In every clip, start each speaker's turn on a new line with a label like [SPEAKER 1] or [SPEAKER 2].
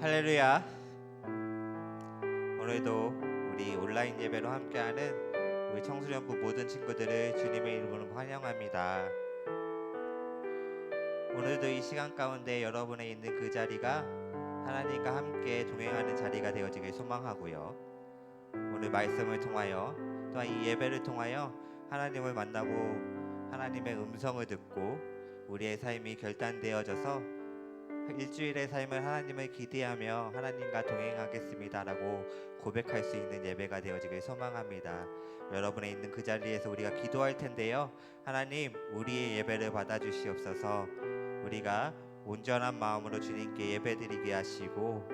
[SPEAKER 1] 할렐루야. 오늘도 우리 온라인 예배로 함께하는 우리 청소년부 모든 친구들을 주님의 이름으로 환영합니다. 오늘도 이 시간 가운데 여러분의 있는 그 자리가 하나님과 함께 동행하는 자리가 되어지길 소망하고요. 오늘 말씀을 통하여 또한 이 예배를 통하여 하나님을 만나고 하나님의 음성을 듣고 우리의 삶이 결단되어져서 일주일의 삶을 하나님을 기대하며 하나님과 동행하겠습니다라고 고백할 수 있는 예배가 되어지길 소망합니다. 여러분의 있는 그 자리에서 우리가 기도할 텐데요. 하나님, 우리의 예배를 받아주시옵소서. 우리가 온전한 마음으로 주님께 예배드리게 하시고,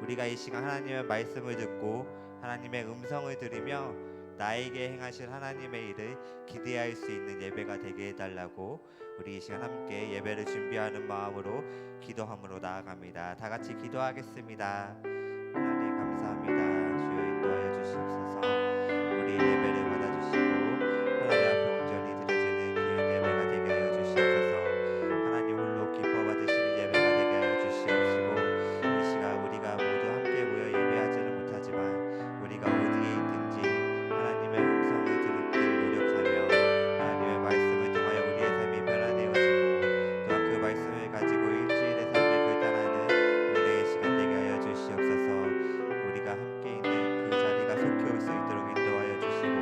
[SPEAKER 1] 우리가 이 시간 하나님의 말씀을 듣고 하나님의 음성을 들으며 나에게 행하실 하나님의 일을 기대할 수 있는 예배가 되게 해달라고 우리 이 시간 함께 예배를 준비하는 마음으로 기도함으로 나아갑니다. 다 같이 기도하겠습니다. 하나님 감사합니다. 주여 인도하여 주시옵소서. 우리 예배를 받아주시고 하나님 앞에 온전히 드려지는 귀한 예배가 되게 하여 주시옵소서. 하나님 홀로 기뻐 받으시는 예배가 되게 하여 주시옵시고, 이 시간 우리가 모두 함께 모여 예배하지는 못하지만 우리가 어디에 있든지 하나님의 음성을 들을 노력하며 하나님의 말씀을 통하여 우리의 삶이 변화되어지고 또한 그 말씀을 가지고 일주일의 삶을 결단하는 은혜의 시간 되게 하여 주시옵소서. 우리가 함께 있는 그 자리가 속히 올 수 있도록 인도하여 주시고,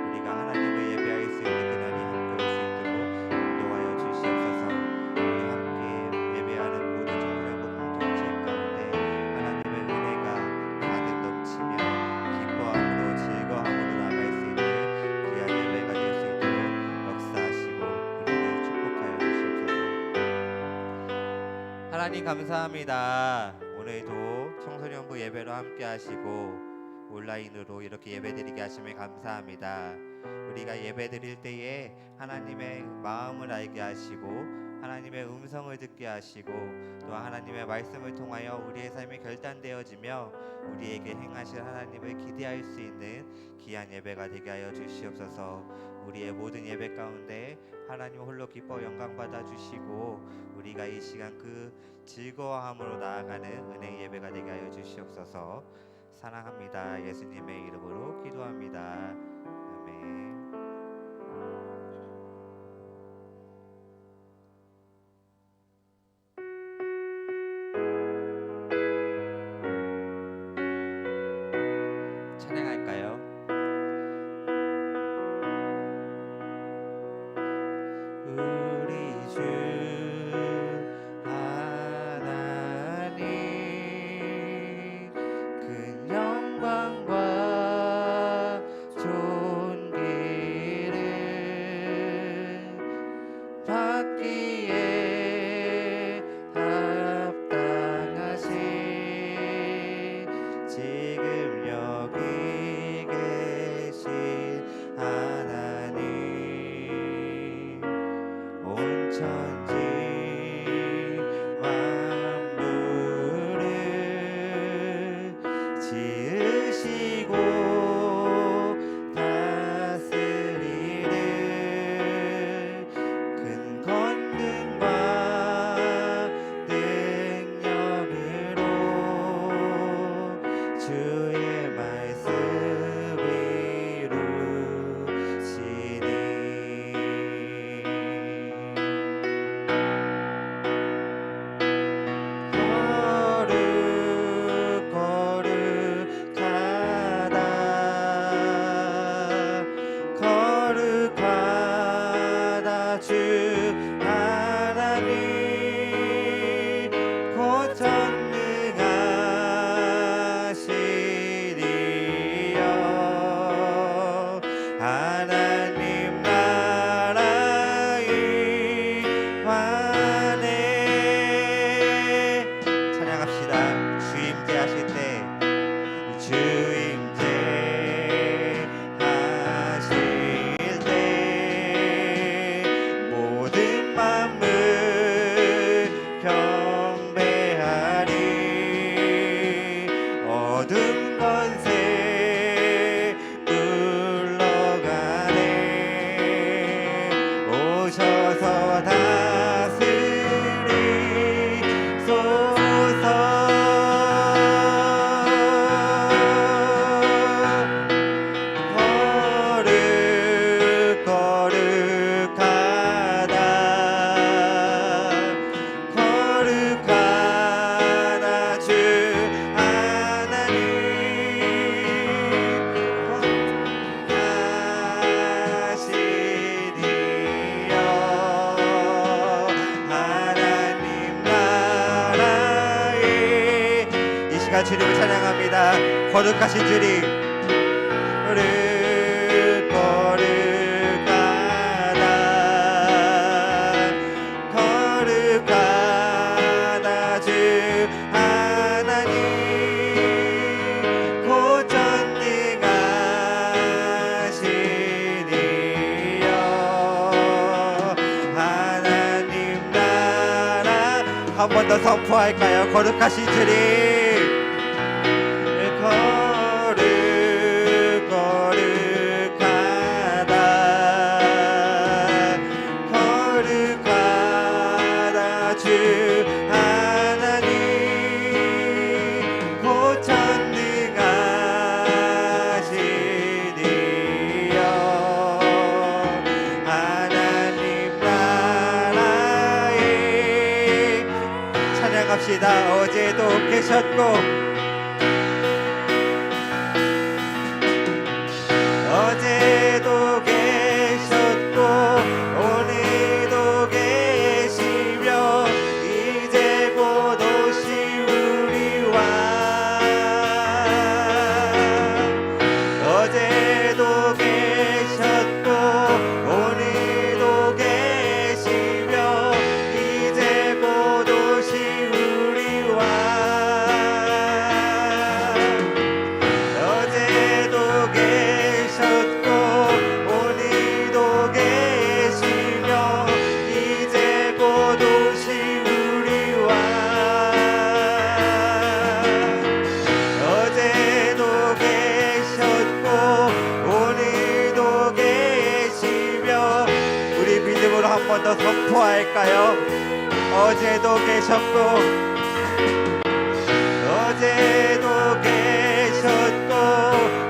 [SPEAKER 1] 우리가 하나님을 예배할 수 있는 그날이 함께 올 수 있도록 인도하여 주시옵소서. 우리 함께 예배하는 모든 청소년부 공동체 가운데 하나님의 은혜가 가득 넘치며 기뻐함으로 즐거움으로 나아갈 수 있는 귀한 예배가 될 수 있도록 역사하시고 우리를 축복하여 주시옵소서. 하나님 감사합니다. 오늘도 청소년부 예배로 함께 하시고 온라인으로 이렇게 예배드리게 하심에 감사합니다. 우리가 예배드릴 때에 하나님의 마음을 알게 하시고 하나님의 음성을 듣게 하시고 또 하나님의 말씀을 통하여 우리의 삶이 결단되어지며 우리에게 행하실 하나님을 기대할 수 있는 귀한 예배가 되게 하여 주시옵소서. 우리의 모든 예배 가운데 하나님 홀로 기뻐 영광 받아 주시고 우리가 이 시간 그 즐거워함으로 나아가는 은혜의 예배가 되게 하여 주시옵소서. 사랑합니다. 예수님의 이름으로 기도합니다. 아멘. 찬양할까요? 우리 주 하나님 큰 영광과 존귀를 받기에 합당하신 지금 여기 계신 하나님, 온 천지 만물을 지으시고 다스리는 큰 권능과 능력으로 주의 말씀 이루시니 거룩하다 주 하나님, 곧 전능하시리여. 하나님 나라 임하네. 찬양합시다. 주임제 하실 때 주임제 하실 때 모든 만물 경배하리. 어둠 권세 물러가네. 오셔서 다스리소서. 찬양합니다. 주님을 찬양합니다. 거룩하신 주님. 거룩하다 주 하나님 곧 전능하시니여 하나님 나라 한 번 더 선포할까요? 거룩하신 주님 거룩하다 주 하나님 곧 전능하시니여 하나님 나라에 찬양합시다. 어제도 계셨고 어제도 계셨고 오늘도 계시며 이제 곧 오시우리와 어제도 계셨고 오늘도 계시며 이제 곧 오시우리와 어제도 계셨고 오늘도 계시며 이제 곧 오시우리와 어제도 계셨고 오늘도 계시며 우리 믿음으로 한 번 더 선포할까요? 어제도 계셨고 어제도 계셨고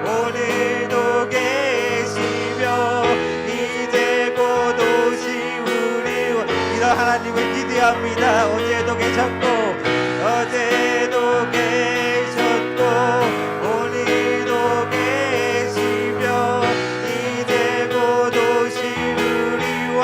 [SPEAKER 1] 오늘도 계시며 이제 곧 오시우리와 이런 하나님을 기대합니다. 어제도 계셨고 어제도 계셨고 오늘도 계시며 이제 곧 오시우리와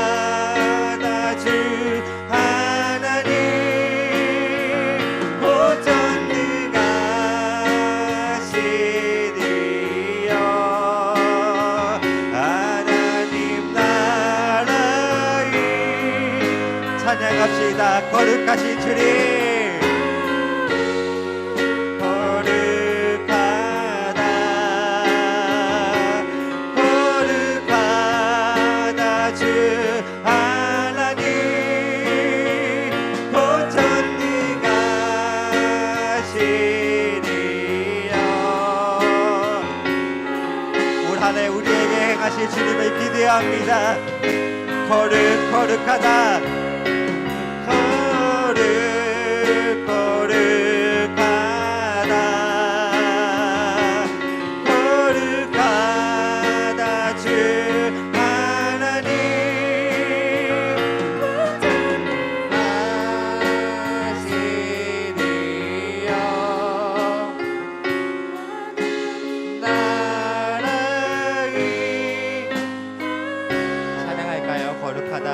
[SPEAKER 1] 거룩하다 주 하나님 곧 전능하시니여 하나님 나라에 찬양합시다. 거룩하신 주님 거룩하다 주 하나님 곧 전능하시니여 올 한 해 우리에게 행하실 주님을 기대합니다. 거룩하다 거룩하다 주 하나님 하시니여 나라에 찬양할까요? 거룩하다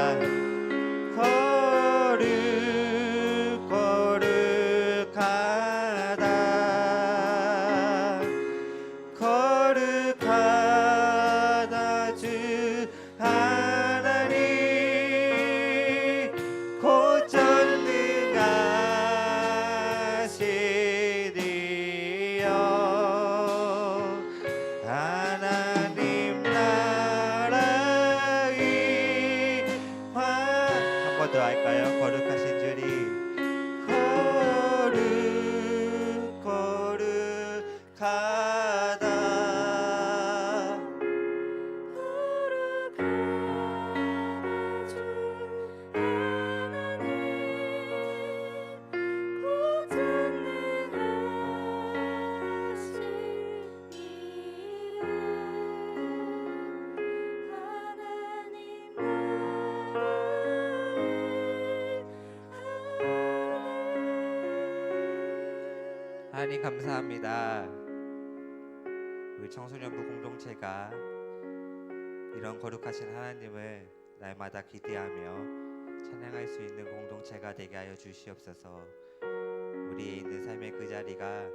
[SPEAKER 1] 거룩하다 주 하나님 곧 전능하시니여 하나님 나라에 한 번 더 할까요? 거룩하신 주님 거룩하다 하나님 감사합니다. 우리 청소년부 공동체가 이런 거룩하신 하나님을 날마다 기대하며 찬양할 수 있는 공동체가 되게 하여 주시옵소서. 우리의 있는 삶의 그 자리가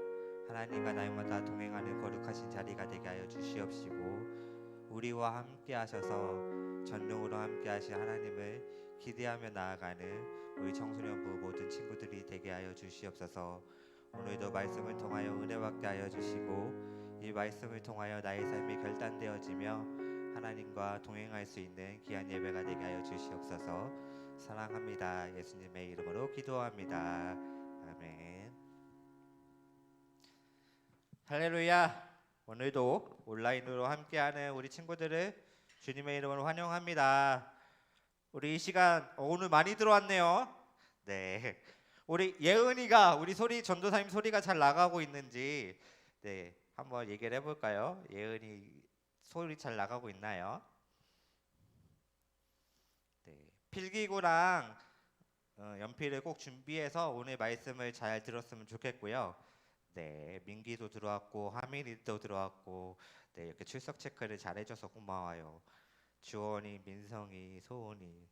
[SPEAKER 1] 하나님과 날마다 동행하는 거룩하신 자리가 되게 하여 주시옵시고, 우리와 함께 하셔서 전능으로 함께 하신 하나님을 기대하며 나아가는 우리 청소년부 모든 친구들이 되게 하여 주시옵소서. 오늘도 말씀을 통하여 은혜 받게 하여 주시고, 이 말씀을 통하여 나의 삶이 결단되어지며 하나님과 동행할 수 있는 귀한 예배가 되게 하여 주시옵소서. 사랑합니다. 예수님의 이름으로 기도합니다. 아멘. 할렐루야. 오늘도 온라인으로 함께하는 우리 친구들을 주님의 이름으로 환영합니다. 우리 이 시간 오늘 많이 들어왔네요. 네, 우리 예은이가 우리 소리 전도사님 소리가 잘 나가고 있는지 한번 얘기를 해볼까요? 예은이 소리 잘 나가고 있나요? 필기구랑 연필을 꼭 준비해서 오늘 말씀을 잘 들었으면 좋겠고요. 민기도 들어왔고 하민이도 들어왔고 이렇게 출석 체크를 잘 해줘서 고마워요. 주원이, 민성이, 소은이.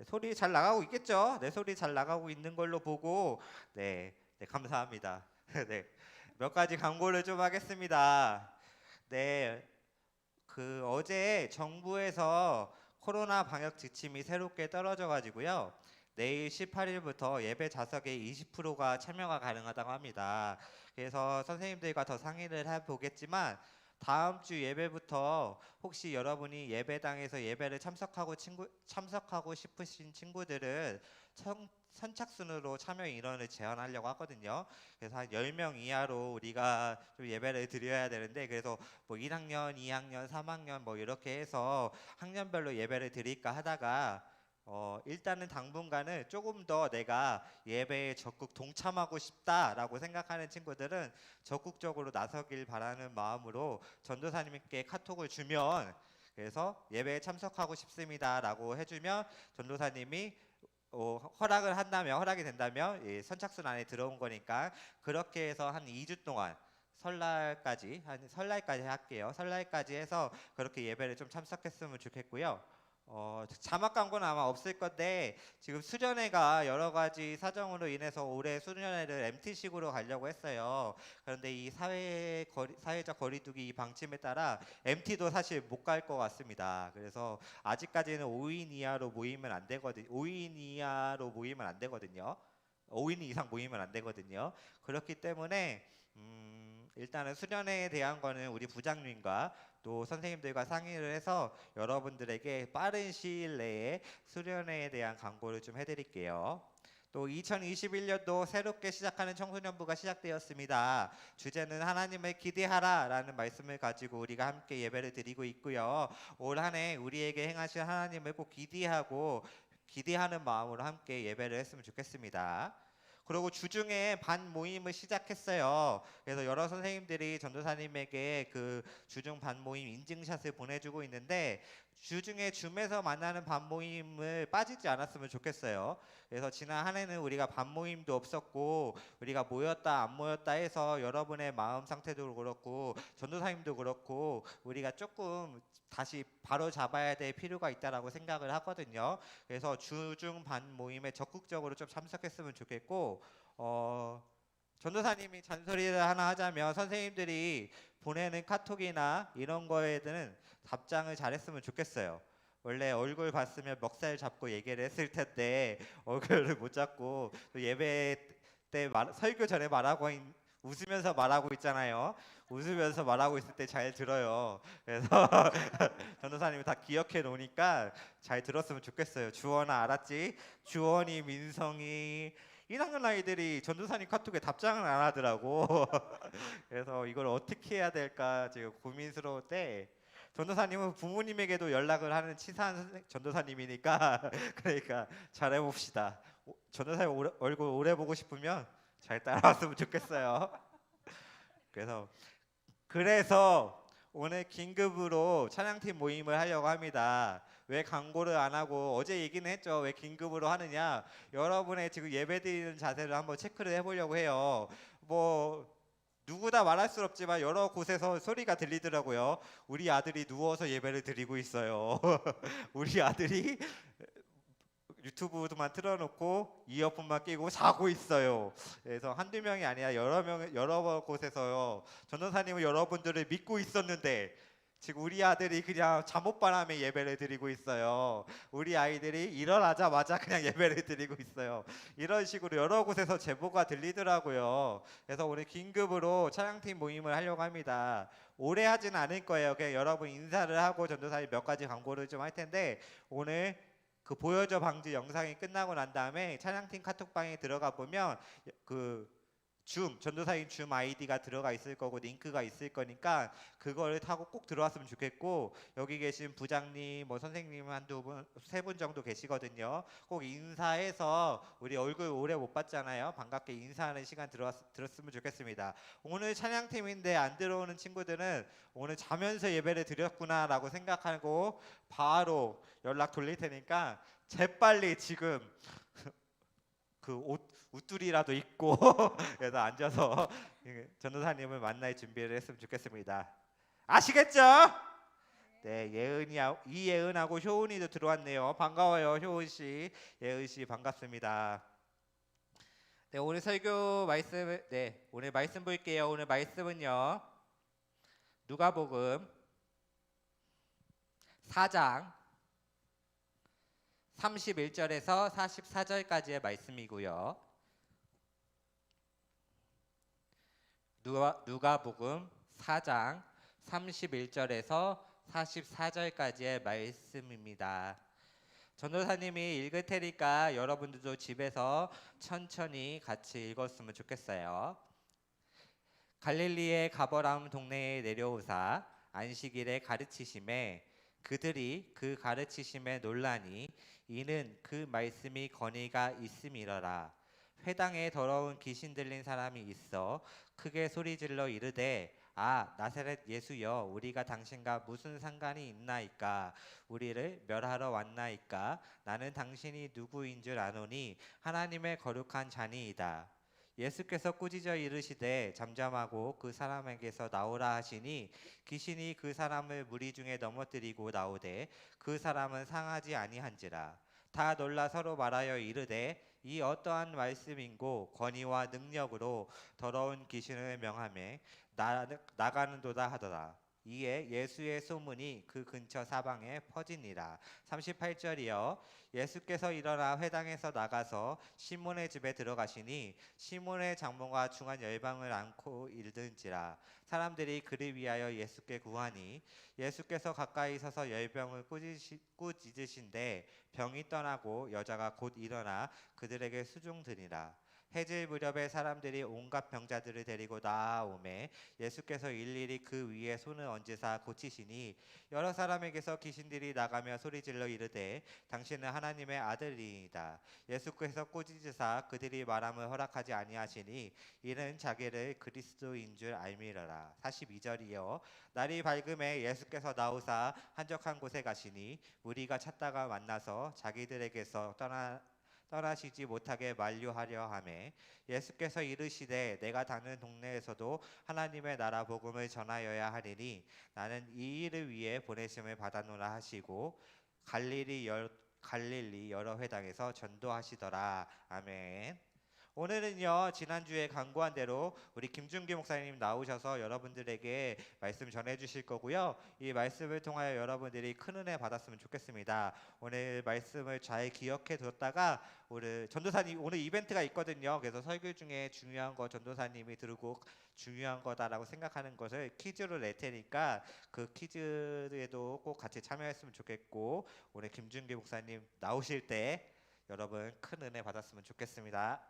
[SPEAKER 1] 소리 잘 나가고 있겠죠? 소리 잘 나가고 있는 걸로 보고 감사합니다. 몇 가지 광고를 좀 하겠습니다. 어제 정부에서 코로나 방역 지침이 새롭게 떨어져 가지고요. 내일 18일부터 예배 좌석의 20%가 참여가 가능하다고 합니다. 그래서 선생님들과 더 상의를 해보겠지만, 다음 주 예배부터 혹시 여러분이 예배당에서 예배를 참석하고 싶으신 친구들은 선착순으로 참여 인원을 제한하려고 하거든요. 그래서 한 10명 이하로 우리가 좀 예배를 드려야 되는데, 그래서 뭐 1학년, 2학년, 3학년 뭐 이렇게 해서 학년별로 예배를 드릴까 하다가 일단은 당분간은 조금 더 내가 예배에 적극 동참하고 싶다라고 생각하는 친구들은 적극적으로 나서길 바라는 마음으로 전도사님께 카톡을 주면, 그래서 예배에 참석하고 싶습니다라고 해주면 전도사님이 허락이 된다면 선착순 안에 들어온 거니까, 그렇게 해서 한 2주 동안 설날까지 할게요. 설날까지 해서 그렇게 예배를 좀 참석했으면 좋겠고요. 자막 광고는 아마 없을 건데, 지금 수련회가 여러 가지 사정으로 인해서 올해 수련회를 MT식으로 가려고 했어요. 그런데 이 사회적 거리두기 방침에 따라 MT도 사실 못 갈 것 같습니다. 그래서 아직까지는 5인 이하로 모이면 안 되거든요. 5인 이상 모이면 안 되거든요. 그렇기 때문에 일단은 수련회에 대한 거는 우리 부장님과 또 선생님들과 상의를 해서 여러분들에게 빠른 시일 내에 수련회에 대한 광고를 좀 해드릴게요. 또 2021년도 새롭게 시작하는 청소년부가 시작되었습니다. 주제는 하나님을 기대하라 라는 말씀을 가지고 우리가 함께 예배를 드리고 있고요. 올 한 해 우리에게 행하실 하나님을 꼭 기대하는 마음으로 함께 예배를 했으면 좋겠습니다. 그리고 주중에 반 모임을 시작했어요. 그래서 여러 선생님들이 전도사님에게 그 주중 반 모임 인증샷을 보내주고 있는데, 주중에 줌에서 만나는 반 모임을 빠지지 않았으면 좋겠어요. 그래서 지난 한 해는 우리가 반 모임도 없었고, 우리가 모였다 안 모였다 해서 여러분의 마음 상태도 그렇고 전도사님도 그렇고 우리가 조금 다시 바로 잡아야 될 필요가 있다라고 생각을 하거든요. 그래서 주중 반 모임에 적극적으로 좀 참석했으면 좋겠고, 전도사님이 잔소리를 하나 하자면 선생님들이 보내는 카톡이나 이런 거에는 답장을 잘했으면 좋겠어요. 원래 얼굴 봤으면 멱살 잡고 얘기를 했을 텐데 얼굴을 못 잡고 또 예배 때 설교 전에 웃으면서 말하고 있잖아요. 웃으면서 말하고 있을 때 잘 들어요. 그래서 전도사님이 다 기억해 놓으니까 잘 들었으면 좋겠어요. 주원아 알았지? 주원이, 민성이 1학년 아이들이 전도사님 카톡에 답장을 안 하더라고. 그래서 이걸 어떻게 해야 될까 지금 고민스러울 때, 전도사님은 부모님에게도 연락을 하는 치사한 전도사님이니까 그러니까 잘해봅시다. 전도사님 얼굴 오래 보고 싶으면 잘 따라왔으면 좋겠어요. 그래서 오늘 긴급으로 찬양팀 모임을 하려고 합니다. 왜 광고를 안 하고, 어제 얘기는 했죠. 왜 긴급으로 하느냐, 여러분의 지금 예배드리는 자세를 한번 체크를 해보려고 해요. 뭐 누구나 말할 수 없지만 여러 곳에서 소리가 들리더라고요. 우리 아들이 누워서 예배를 드리고 있어요. 우리 아들이 유튜브만 틀어놓고 이어폰만 끼고 자고 있어요. 그래서 한두 명이 아니라 여러 곳에서요. 전도사님은 여러분들을 믿고 있었는데 지금 우리 아들이 그냥 잠옷바람에 예배를 드리고 있어요. 우리 아이들이 일어나자마자 그냥 예배를 드리고 있어요. 이런 식으로 여러 곳에서 제보가 들리더라고요. 그래서 오늘 긴급으로 찬양팀 모임을 하려고 합니다. 오래 하진 않을 거예요. 그냥 여러분 인사를 하고 전도사님 몇 가지 광고를 좀 할 텐데 오늘 그 보여줘 방지 영상이 끝나고 난 다음에 찬양팀 카톡방에 들어가 보면 그 전도사인 줌 아이디가 들어가 있을 거고 링크가 있을 거니까 그거를 타고 꼭 들어왔으면 좋겠고, 여기 계신 부장님 뭐 선생님 한두 분, 세 분 정도 계시거든요. 꼭 인사해서 우리 얼굴 오래 못 봤잖아요. 반갑게 인사하는 시간 들었으면 좋겠습니다. 오늘 찬양팀인데 안 들어오는 친구들은 오늘 자면서 예배를 드렸구나라고 생각하고 바로 연락 돌릴 테니까 재빨리 지금 그 옷들이라도 입고 그래서 앉아서 전도사님을 만날 준비를 했으면 좋겠습니다. 아시겠죠? 네, 이예은하고 효은이도 들어왔네요. 반가워요, 효은 씨, 예은 씨 반갑습니다. 네, 오늘 설교 말씀, 오늘 말씀 볼게요. 오늘 말씀은요, 누가복음 4장 31절에서 44절까지의 말씀이고요. 누가복음 4장 31절에서 44절까지의 말씀입니다. 전도사님이 읽을 테니까 여러분들도 집에서 천천히 같이 읽었으면 좋겠어요. 갈릴리의 가버나움 동네에 내려오사 안식일에 가르치심에 그들이 그 가르치심에 놀라니 이는 그 말씀이 권위가 있음이러라. 회당에 더러운 귀신 들린 사람이 있어 크게 소리질러 이르되 아 나사렛 예수여 우리가 당신과 무슨 상관이 있나이까? 우리를 멸하러 왔나이까? 나는 당신이 누구인 줄 아노니 하나님의 거룩한 자니이다. 예수께서 꾸짖어 이르시되 잠잠하고 그 사람에게서 나오라 하시니 귀신이 그 사람을 무리 중에 넘어뜨리고 나오되 그 사람은 상하지 아니한지라. 다 놀라 서로 말하여 이르되 이 어떠한 말씀인고 권위와 능력으로 더러운 귀신을 명하매 나가는도다 하더라. 이에 예수의 소문이 그 근처 사방에 퍼지니라. 38절이요. 예수께서 일어나 회당에서 나가서 시몬의 집에 들어가시니 시몬의 장모가 중한 열방을 앓고 일든지라. 사람들이 그를 위하여 예수께 구하니 예수께서 가까이 서서 열병을 꾸짖으신데 병이 떠나고 여자가 곧 일어나 그들에게 수종드니라. 해질 무렵에 사람들이 온갖 병자들을 데리고 나아오매 예수께서 일일이 그 위에 손을 얹으사 고치시니 여러 사람에게서 귀신들이 나가며 소리질러 이르되 당신은 하나님의 아들이니이다. 예수께서 꾸짖으사 그들이 말함을 허락하지 아니하시니 이는 자기를 그리스도인 줄 알미러라. 42절이요. 날이 밝음에 예수께서 나오사 한적한 곳에 가시니 무리가 찾다가 만나서 자기들에게서 떠나시지 못하게 만류하려 하매 예수께서 이르시되 내가 다는 동네에서도 하나님의 나라 복음을 전하여야 하리니 나는 이 일을 위해 보내심을 받았노라 하시고 갈릴리 여러 회당에서 전도하시더라. 아멘. 오늘은요 지난주에 광고한 대로 우리 김준규 목사님 나오셔서 여러분들에게 말씀 전해주실 거고요. 이 말씀을 통하여 여러분들이 큰 은혜 받았으면 좋겠습니다. 오늘 말씀을 잘 기억해 뒀다가 오늘 전도사님 오늘 이벤트가 있거든요. 그래서 설교 중에 중요한 거 전도사님이 들고 중요한 거다라고 생각하는 것을 퀴즈로 낼 테니까 그 퀴즈에도 꼭 같이 참여했으면 좋겠고 오늘 김준규 목사님 나오실 때 여러분 큰 은혜 받았으면 좋겠습니다.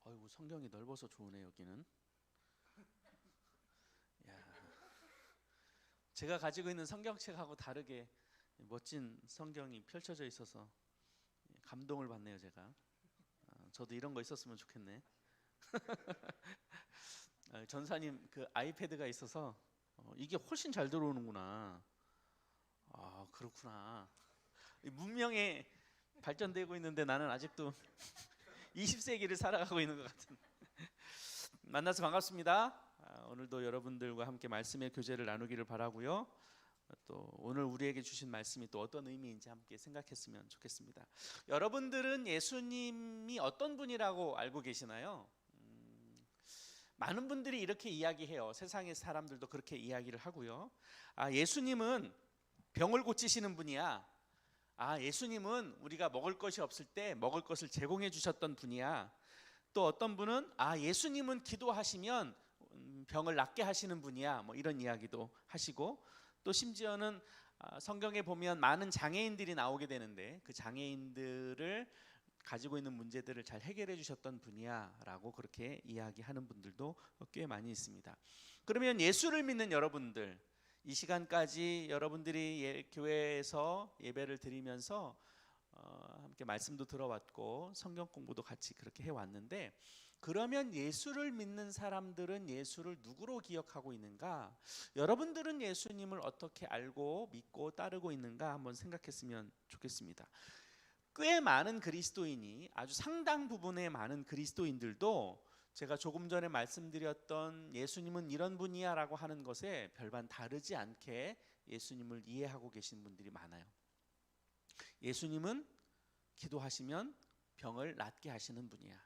[SPEAKER 2] 어이구 성경이 넓어서 좋으네 여기는. 야, 제가 가지고 있는 성경책하고 다르게 멋진 성경이 펼쳐져 있어서 감동을 받네요 제가. 저도 이런 거 있었으면 좋겠네. 전사님 그 아이패드가 있어서 이게 훨씬 잘 들어오는구나. 아 그렇구나. 문명에 발전되고 있는데 나는 아직도 20세기를 살아가고 있는 것 같은. 만나서 반갑습니다. 오늘도 여러분들과 함께 말씀의 교제를 나누기를 바라고요. 또 오늘 우리에게 주신 말씀이 또 어떤 의미인지 함께 생각했으면 좋겠습니다. 여러분들은 예수님이 어떤 분이라고 알고 계시나요? 많은 분들이 이렇게 이야기해요. 세상의 사람들도 그렇게 이야기를 하고요. 예수님은 병을 고치시는 분이야. 예수님은 우리가 먹을 것이 없을 때 먹을 것을 제공해 주셨던 분이야. 또 어떤 분은 예수님은 기도하시면 병을 낫게 하시는 분이야. 뭐 이런 이야기도 하시고, 또 심지어는 성경에 보면 많은 장애인들이 나오게 되는데 그 장애인들을 가지고 있는 문제들을 잘 해결해 주셨던 분이야라고 그렇게 이야기하는 분들도 꽤 많이 있습니다. 그러면 예수를 믿는 여러분들, 이 시간까지 여러분들이 교회에서 예배를 드리면서 함께 말씀도 들어왔고 성경 공부도 같이 그렇게 해왔는데, 그러면 예수를 믿는 사람들은 예수를 누구로 기억하고 있는가? 여러분들은 예수님을 어떻게 알고 믿고 따르고 있는가? 한번 생각했으면 좋겠습니다. 꽤 많은 그리스도인이, 아주 상당 부분의 많은 그리스도인들도 제가 조금 전에 말씀드렸던 예수님은 이런 분이야 라고 하는 것에 별반 다르지 않게 예수님을 이해하고 계신 분들이 많아요. 예수님은 기도하시면 병을 낫게 하시는 분이야.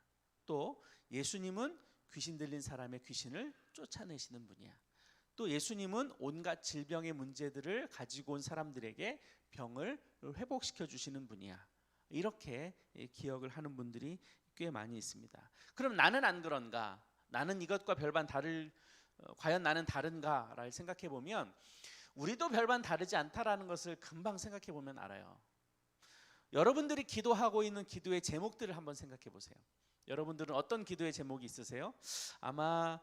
[SPEAKER 2] 또 예수님은 귀신 들린 사람의 귀신을 쫓아내시는 분이야. 또 예수님은 온갖 질병의 문제들을 가지고 온 사람들에게 병을 회복시켜 주시는 분이야. 이렇게 기억을 하는 분들이 꽤 많이 있습니다. 그럼 나는 안 그런가? 나는 이것과 별반 과연 나는 다른가를 생각해 보면 우리도 별반 다르지 않다라는 것을 금방 생각해 보면 알아요. 여러분들이 기도하고 있는 기도의 제목들을 한번 생각해 보세요. 여러분들은 어떤 기도의 제목이 있으세요? 아마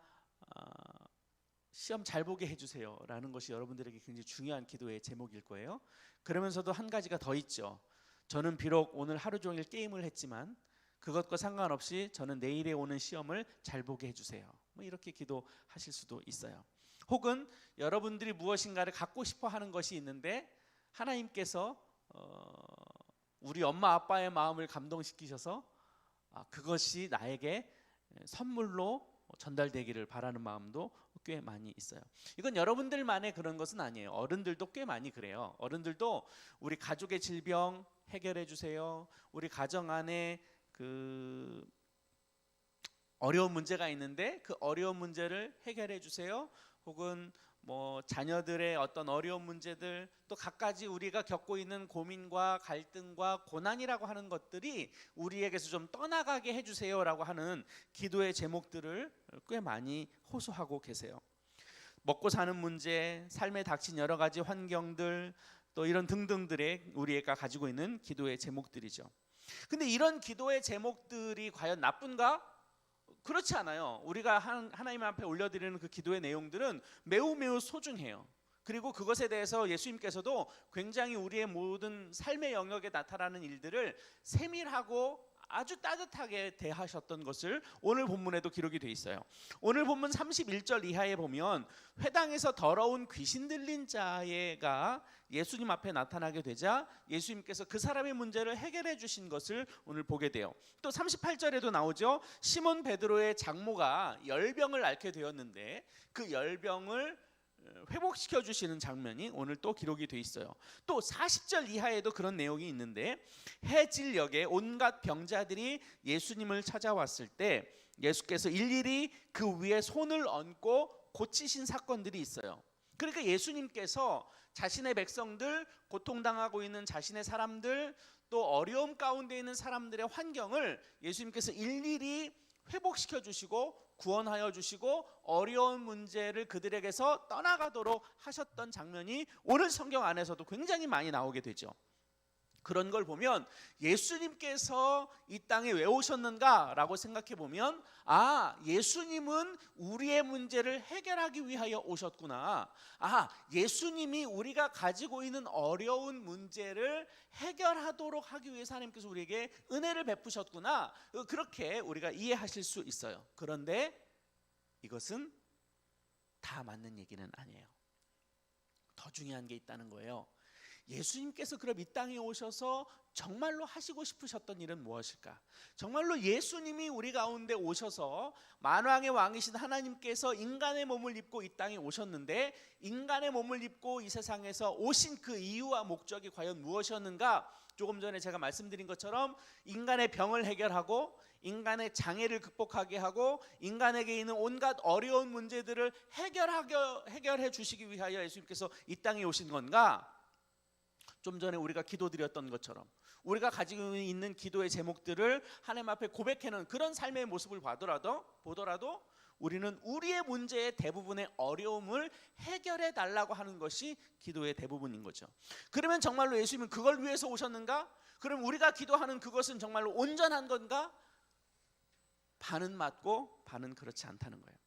[SPEAKER 2] 시험 잘 보게 해주세요 라는 것이 여러분들에게 굉장히 중요한 기도의 제목일 거예요. 그러면서도 한 가지가 더 있죠. 저는 비록 오늘 하루 종일 게임을 했지만 그것과 상관없이 저는 내일에 오는 시험을 잘 보게 해주세요. 뭐 이렇게 기도하실 수도 있어요. 혹은 여러분들이 무엇인가를 갖고 싶어 하는 것이 있는데 하나님께서 우리 엄마 아빠의 마음을 감동시키셔서 그것이 나에게 선물로 전달되기를 바라는 마음도 꽤 많이 있어요. 이건 여러분들만의 그런 것은 아니에요. 어른들도 꽤 많이 그래요. 어른들도 우리 가족의 질병 해결해 주세요. 우리 가정 안에 그 어려운 문제가 있는데 그 어려운 문제를 해결해 주세요. 혹은 뭐 자녀들의 어떤 어려운 문제들, 또 갖가지 우리가 겪고 있는 고민과 갈등과 고난이라고 하는 것들이 우리에게서 좀 떠나가게 해주세요라고 하는 기도의 제목들을 꽤 많이 호소하고 계세요. 먹고 사는 문제, 삶에 닥친 여러 가지 환경들, 또 이런 등등들의 우리가 가지고 있는 기도의 제목들이죠. 근데 이런 기도의 제목들이 과연 나쁜가? 그렇지 않아요. 우리가 하나님 앞에 올려드리는 그 기도의 내용들은 매우 매우 소중해요. 그리고 그것에 대해서 예수님께서도 굉장히 우리의 모든 삶의 영역에 나타나는 일들을 세밀하고 아주 따뜻하게 대하셨던 것을 오늘 본문에도 기록이 돼 있어요. 오늘 본문 31절 이하에 보면 회당에서 더러운 귀신 들린 자가 예수님 앞에 나타나게 되자 예수님께서 그 사람의 문제를 해결해 주신 것을 오늘 보게 돼요. 또 38절에도 나오죠. 시몬 베드로의 장모가 열병을 앓게 되었는데 그 열병을 회복시켜 주시는 장면이 오늘 또 기록이 돼 있어요. 또 40절 이하에도 그런 내용이 있는데 해질녘에 온갖 병자들이 예수님을 찾아왔을 때 예수께서 일일이 그 위에 손을 얹고 고치신 사건들이 있어요. 그러니까 예수님께서 자신의 백성들, 고통당하고 있는 자신의 사람들, 또 어려움 가운데 있는 사람들의 환경을 예수님께서 일일이 회복시켜 주시고 구원하여 주시고 어려운 문제를 그들에게서 떠나가도록 하셨던 장면이 오늘 성경 안에서도 굉장히 많이 나오게 되죠. 그런 걸 보면 예수님께서 이 땅에 왜 오셨는가라고 생각해 보면 예수님은 우리의 문제를 해결하기 위하여 오셨구나. 예수님이 우리가 가지고 있는 어려운 문제를 해결하도록 하기 위해서 하나님께서 우리에게 은혜를 베푸셨구나. 그렇게 우리가 이해하실 수 있어요. 그런데 이것은 다 맞는 얘기는 아니에요. 더 중요한 게 있다는 거예요. 예수님께서 그럼 이 땅에 오셔서 정말로 하시고 싶으셨던 일은 무엇일까? 정말로 예수님이 우리 가운데 오셔서 만왕의 왕이신 하나님께서 인간의 몸을 입고 이 땅에 오셨는데, 인간의 몸을 입고 이 세상에서 오신 그 이유와 목적이 과연 무엇이었는가? 조금 전에 제가 말씀드린 것처럼 인간의 병을 해결하고 인간의 장애를 극복하게 하고 인간에게 있는 온갖 어려운 문제들을 해결해 주시기 위하여 예수님께서 이 땅에 오신 건가? 좀 전에 우리가 기도드렸던 것처럼 우리가 가지고 있는 기도의 제목들을 하나님 앞에 고백하는 그런 삶의 모습을 보더라도 우리는 우리의 문제의 대부분의 어려움을 해결해 달라고 하는 것이 기도의 대부분인 거죠. 그러면 정말로 예수님은 그걸 위해서 오셨는가? 그럼 우리가 기도하는 그것은 정말로 온전한 건가? 반은 맞고 반은 그렇지 않다는 거예요.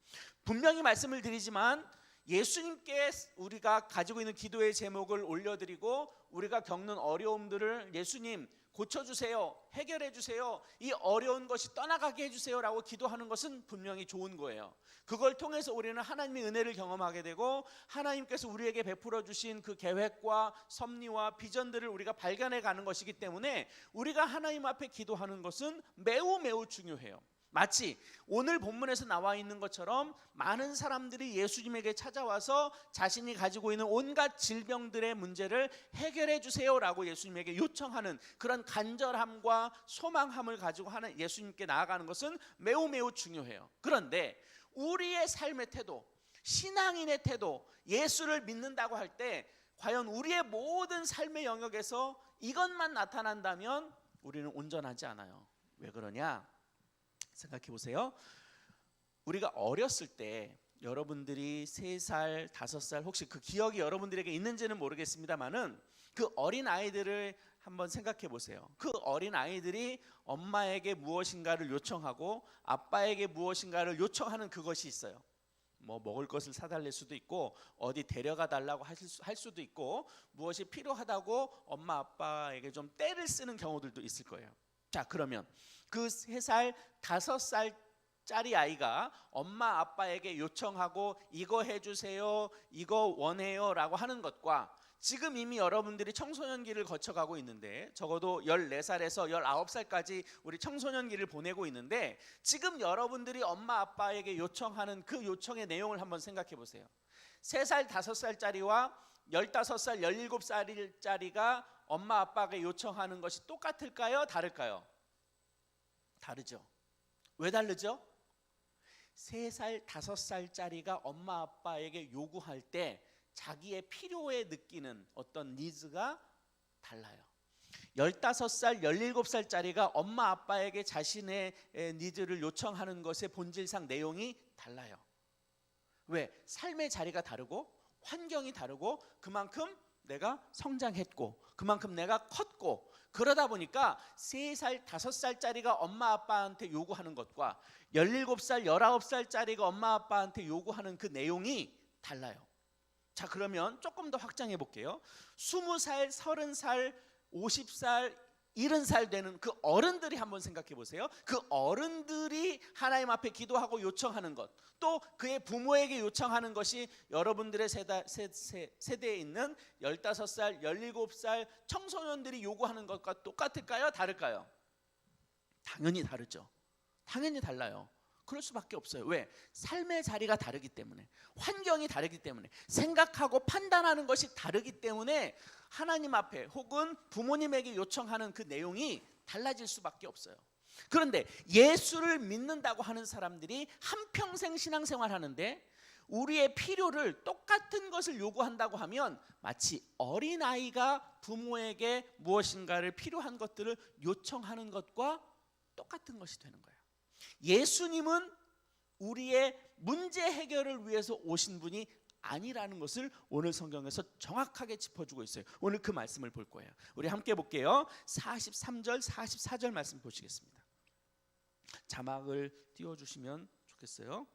[SPEAKER 2] 분명히 말씀을 드리지만 예수님께 우리가 가지고 있는 기도의 제목을 올려드리고 우리가 겪는 어려움들을 예수님 고쳐주세요, 해결해주세요, 이 어려운 것이 떠나가게 해주세요 라고 기도하는 것은 분명히 좋은 거예요. 그걸 통해서 우리는 하나님의 은혜를 경험하게 되고 하나님께서 우리에게 베풀어 주신 그 계획과 섭리와 비전들을 우리가 발견해 가는 것이기 때문에 우리가 하나님 앞에 기도하는 것은 매우 매우 중요해요. 마치 오늘 본문에서 나와 있는 것처럼 많은 사람들이 예수님에게 찾아와서 자신이 가지고 있는 온갖 질병들의 문제를 해결해 주세요라고 예수님에게 요청하는 그런 간절함과 소망함을 가지고 예수님께 나아가는 것은 매우 매우 중요해요. 그런데 우리의 삶의 태도, 신앙인의 태도, 예수를 믿는다고 할 때 과연 우리의 모든 삶의 영역에서 이것만 나타난다면 우리는 온전하지 않아요. 왜 그러냐? 생각해 보세요. 우리가 어렸을 때 여러분들이 3살, 5살 혹시 그 기억이 여러분들에게 있는지는 모르겠습니다만은 그 어린 아이들을 한번 생각해 보세요. 그 어린 아이들이 엄마에게 무엇인가를 요청하고 아빠에게 무엇인가를 요청하는 그것이 있어요. 뭐 먹을 것을 사달릴 수도 있고 어디 데려가 달라고 할 수도 있고 무엇이 필요하다고 엄마 아빠에게 좀 떼를 쓰는 경우들도 있을 거예요. 자, 그러면 그 3살, 5살짜리 아이가 엄마 아빠에게 요청하고 이거 해주세요, 이거 원해요 라고 하는 것과 지금 이미 여러분들이 청소년기를 거쳐가고 있는데 적어도 14살에서 19살까지 우리 청소년기를 보내고 있는데 지금 여러분들이 엄마 아빠에게 요청하는 그 요청의 내용을 한번 생각해 보세요. 3살, 5살짜리와 15살, 17살짜리가 엄마 아빠에게 요청하는 것이 똑같을까요? 다를까요? 다르죠. 왜 다르죠? 3살, 5살짜리가 엄마 아빠에게 요구할 때 자기의 필요에 느끼는 어떤 니즈가 달라요. 15살, 17살짜리가 엄마 아빠에게 자신의 니즈를 요청하는 것의 본질상 내용이 달라요. 왜? 삶의 자리가 다르고 환경이 다르고 그만큼 내가 성장했고 그만큼 내가 컸고 그러다 보니까 3살, 5살짜리가 엄마 아빠한테 요구하는 것과 17살, 19살짜리가 엄마 아빠한테 요구하는 그 내용이 달라요. 자, 그러면 조금 더 확장해 볼게요. 20살, 30살, 50살, 70살 되는 그 어른들이 한번 생각해 보세요. 그 어른들이 하나님 앞에 기도하고 요청하는 것, 또 그의 부모에게 요청하는 것이 여러분들의 세대에 있는 15살, 17살 청소년들이 요구하는 것과 똑같을까요? 다를까요? 당연히 다르죠. 당연히 달라요. 그럴 수밖에 없어요. 왜? 삶의 자리가 다르기 때문에, 환경이 다르기 때문에, 생각하고 판단하는 것이 다르기 때문에 하나님 앞에 혹은 부모님에게 요청하는 그 내용이 달라질 수밖에 없어요. 그런데 예수를 믿는다고 하는 사람들이 한평생 신앙생활 하는데 우리의 필요를 똑같은 것을 요구한다고 하면 마치 어린아이가 부모에게 무엇인가를 필요한 것들을 요청하는 것과 똑같은 것이 되는 거예요. 예수님은 우리의 문제 해결을 위해서 오신 분이 아니라는 것을 오늘 성경에서 정확하게 짚어주고 있어요. 오늘 그 말씀을 볼 거예요. 우리 함께 볼게요. 43절 44절 말씀 보시겠습니다. 자막을 띄워주시면 좋겠어요.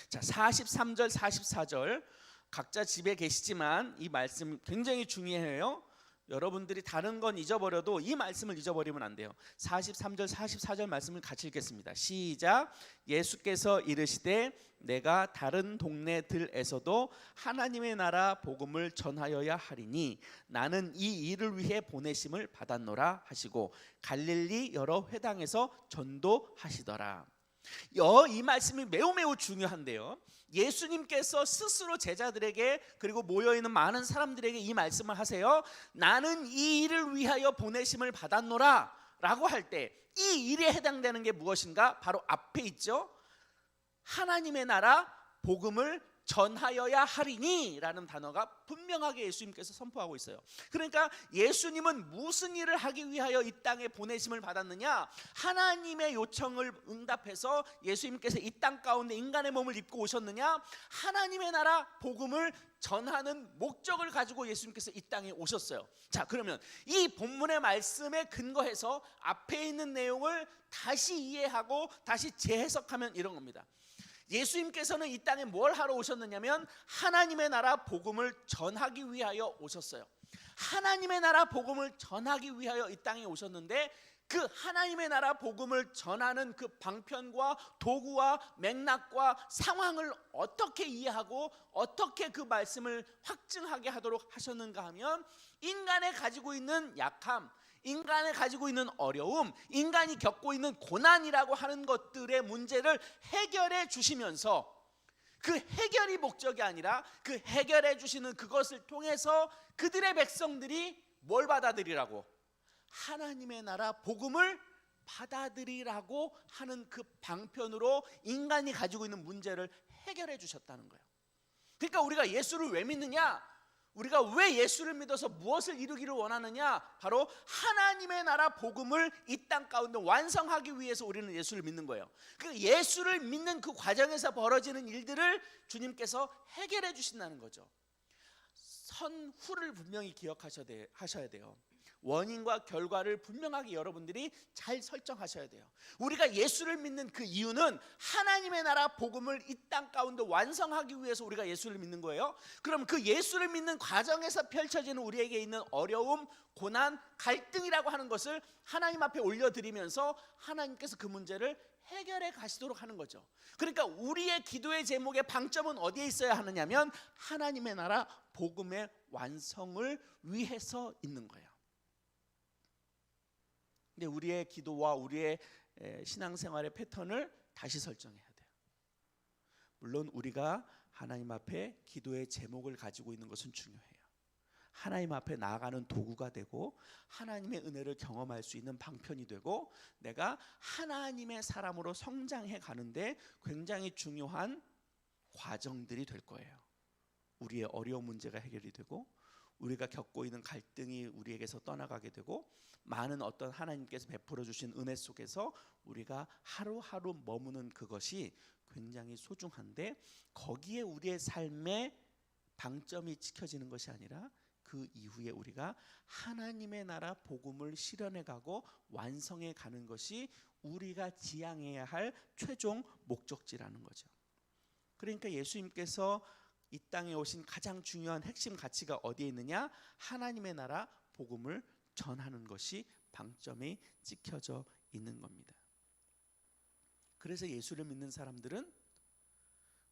[SPEAKER 2] 자, 43절 44절 각자 집에 계시지만 이 말씀 굉장히 중요해요. 여러분들이 다른 건 잊어버려도 이 말씀을 잊어버리면 안 돼요. 43절 44절 말씀을 같이 읽겠습니다. 시작. 예수께서 이르시되 내가 다른 동네들에서도 하나님의 나라 복음을 전하여야 하리니 나는 이 일을 위해 보내심을 받았노라 하시고 갈릴리 여러 회당에서 전도하시더라. 이 말씀이 매우 중요한데요. 예수님께서 스스로 제자들에게 그리고 모여있는 많은 사람들에게 이 말씀을 하세요. 나는 이 일을 위하여 보내심을 받았노라 라고 할 때 이 일에 해당되는 게 무엇인가? 바로 앞에 있죠. 하나님의 나라 복음을 전하여야 하리니 라는 단어가 분명하게 예수님께서 선포하고 있어요. 그러니까 예수님은 무슨 일을 하기 위하여 이 땅에 보내심을 받았느냐? 하나님의 요청을 응답해서 예수님께서 이 땅 가운데 인간의 몸을 입고 오셨느냐? 하나님의 나라 복음을 전하는 목적을 가지고 예수님께서 이 땅에 오셨어요. 자, 그러면 이 본문의 말씀에 근거해서 앞에 있는 내용을 다시 이해하고 다시 재해석하면 이런 겁니다. 예수님께서는 이 땅에 뭘 하러 오셨느냐면 하나님의 나라 복음을 전하기 위하여 오셨어요. 하나님의 나라 복음을 전하기 위하여 이 땅에 오셨는데 그 하나님의 나라 복음을 전하는 그 방편과 도구와 맥락과 상황을 어떻게 이해하고 어떻게 그 말씀을 확증하게 하도록 하셨는가 하면 인간의 가지고 있는 약함, 인간이 가지고 있는 어려움, 인간이 겪고 있는 고난이라고 하는 것들의 문제를 해결해 주시면서 그 해결이 목적이 아니라 그 해결해 주시는 그것을 통해서 그들의 백성들이 뭘 받아들이라고? 하나님의 나라 복음을 받아들이라고 하는 그 방편으로 인간이 가지고 있는 문제를 해결해 주셨다는 거예요. 그러니까 우리가 예수를 왜 믿느냐? 우리가 왜 예수를 믿어서 무엇을 이루기를 원하느냐? 바로 하나님의 나라 복음을 이 땅 가운데 완성하기 위해서 우리는 예수를 믿는 거예요. 그 예수를 믿는 그 과정에서 벌어지는 일들을 주님께서 해결해 주신다는 거죠. 선후를 분명히 기억하셔야 돼요. 원인과 결과를 분명하게 여러분들이 잘 설정하셔야 돼요. 우리가 예수를 믿는 그 이유는 하나님의 나라 복음을 이 땅 가운데 완성하기 위해서 우리가 예수를 믿는 거예요. 그럼 그 예수를 믿는 과정에서 펼쳐지는 우리에게 있는 어려움, 고난, 갈등이라고 하는 것을 하나님 앞에 올려드리면서 하나님께서 그 문제를 해결해 가시도록 하는 거죠. 그러니까 우리의 기도의 제목의 방점은 어디에 있어야 하느냐면 하나님의 나라 복음의 완성을 위해서 있는 거예요. 근데 우리의 기도와 우리의 신앙생활의 패턴을 다시 설정해야 돼요. 물론 우리가 하나님 앞에 기도의 제목을 가지고 있는 것은 중요해요. 하나님 앞에 나아가는 도구가 되고 하나님의 은혜를 경험할 수 있는 방편이 되고 내가 하나님의 사람으로 성장해 가는데 굉장히 중요한 과정들이 될 거예요. 우리의 어려운 문제가 해결이 되고 우리가 겪고 있는 갈등이 우리에게서 떠나가게 되고 많은 어떤 하나님께서 베풀어 주신 은혜 속에서 우리가 하루하루 머무는 그것이 굉장히 소중한데 거기에 우리의 삶의 방점이 찍혀지는 것이 아니라 그 이후에 우리가 하나님의 나라 복음을 실현해 가고 완성해 가는 것이 우리가 지향해야 할 최종 목적지라는 거죠. 그러니까 예수님께서 이 땅에 오신 가장 중요한 핵심 가치가 어디에 있느냐? 하나님의 나라 복음을 전하는 것이 방점에 찍혀져 있는 겁니다. 그래서 예수를 믿는 사람들은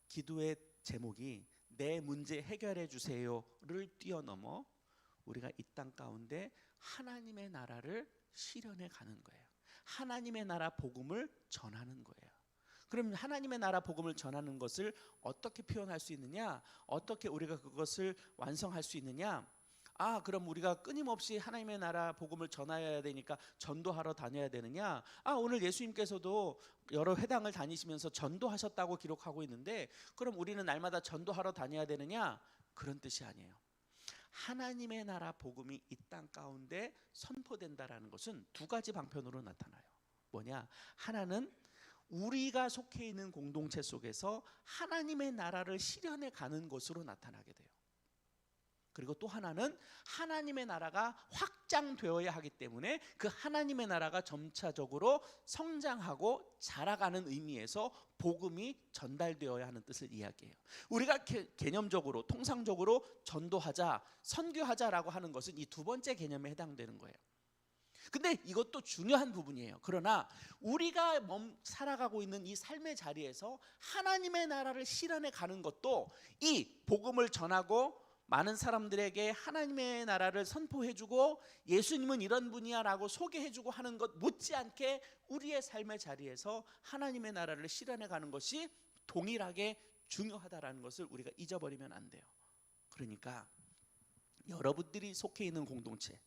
[SPEAKER 2] 기도의 제목이 내 문제 해결해 주세요를 뛰어넘어 우리가 이 땅 가운데 하나님의 나라를 실현해 가는 거예요. 하나님의 나라 복음을 전하는 거예요. 그럼 하나님의 나라 복음을 전하는 것을 어떻게 표현할 수 있느냐? 어떻게 우리가 그것을 완성할 수 있느냐? 그럼 우리가 끊임없이 하나님의 나라 복음을 전해야 되니까 전도하러 다녀야 되느냐? 오늘 예수님께서도 여러 회당을 다니시면서 전도하셨다고 기록하고 있는데 그럼 우리는 날마다 전도하러 다녀야 되느냐? 그런 뜻이 아니에요. 하나님의 나라 복음이 이 땅 가운데 선포된다라는 것은 두 가지 방편으로 나타나요. 뭐냐? 하나는 우리가 속해 있는 공동체 속에서 하나님의 나라를 실현해 가는 것으로 나타나게 돼요. 그리고 또 하나는 하나님의 나라가 확장되어야 하기 때문에 그 하나님의 나라가 점차적으로 성장하고 자라가는 의미에서 복음이 전달되어야 하는 뜻을 이야기해요. 우리가 개념적으로 통상적으로 전도하자, 선교하자라고 하는 것은 이 두 번째 개념에 해당되는 거예요. 근데 이것도 중요한 부분이에요. 그러나 우리가 살아가고 있는 이 삶의 자리에서 하나님의 나라를 실현해 가는 것도 이 복음을 전하고 많은 사람들에게 하나님의 나라를 선포해주고 예수님은 이런 분이야 라고 소개해주고 하는 것 못지않게 우리의 삶의 자리에서 하나님의 나라를 실현해 가는 것이 동일하게 중요하다라는 것을 우리가 잊어버리면 안 돼요. 그러니까 여러분들이 속해 있는 공동체,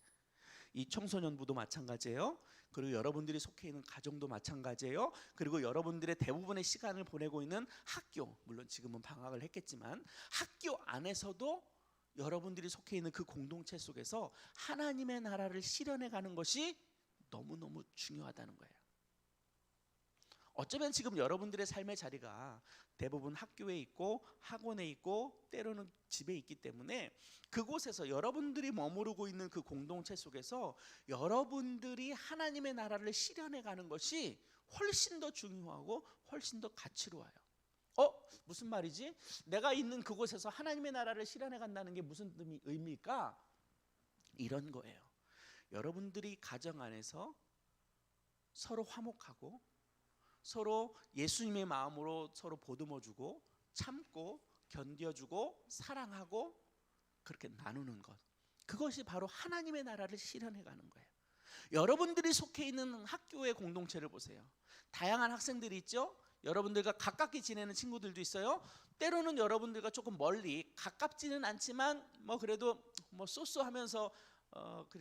[SPEAKER 2] 이 청소년부도 마찬가지예요. 그리고 여러분들이 속해 있는 가정도 마찬가지예요. 그리고 여러분들의 대부분의 시간을 보내고 있는 학교, 물론 지금은 방학을 했겠지만 학교 안에서도 여러분들이 속해 있는 그 공동체 속에서 하나님의 나라를 실현해 가는 것이 너무너무 중요하다는 거예요. 어쩌면 지금 여러분들의 삶의 자리가 대부분 학교에 있고 학원에 있고 때로는 집에 있기 때문에 그곳에서 여러분들이 머무르고 있는 그 공동체 속에서 여러분들이 하나님의 나라를 실현해 가는 것이 훨씬 더 중요하고 훨씬 더 가치로워요. 무슨 말이지? 내가 있는 그곳에서 하나님의 나라를 실현해 간다는 게 무슨 의미일까? 이런 거예요. 여러분들이 가정 안에서 서로 화목하고 서로 예수님의 마음으로 서로 보듬어주고 참고 견뎌주고 사랑하고 그렇게 나누는 것, 그것이 바로 하나님의 나라를 실현해 가는 거예요. 여러분들이 속해 있는 학교의 공동체를 보세요. 다양한 학생들이 있죠. 여러분들과 가깝게 지내는 친구들도 있어요. 때로는 여러분들과 조금 멀리, 가깝지는 않지만 그래도 쏘쏘하면서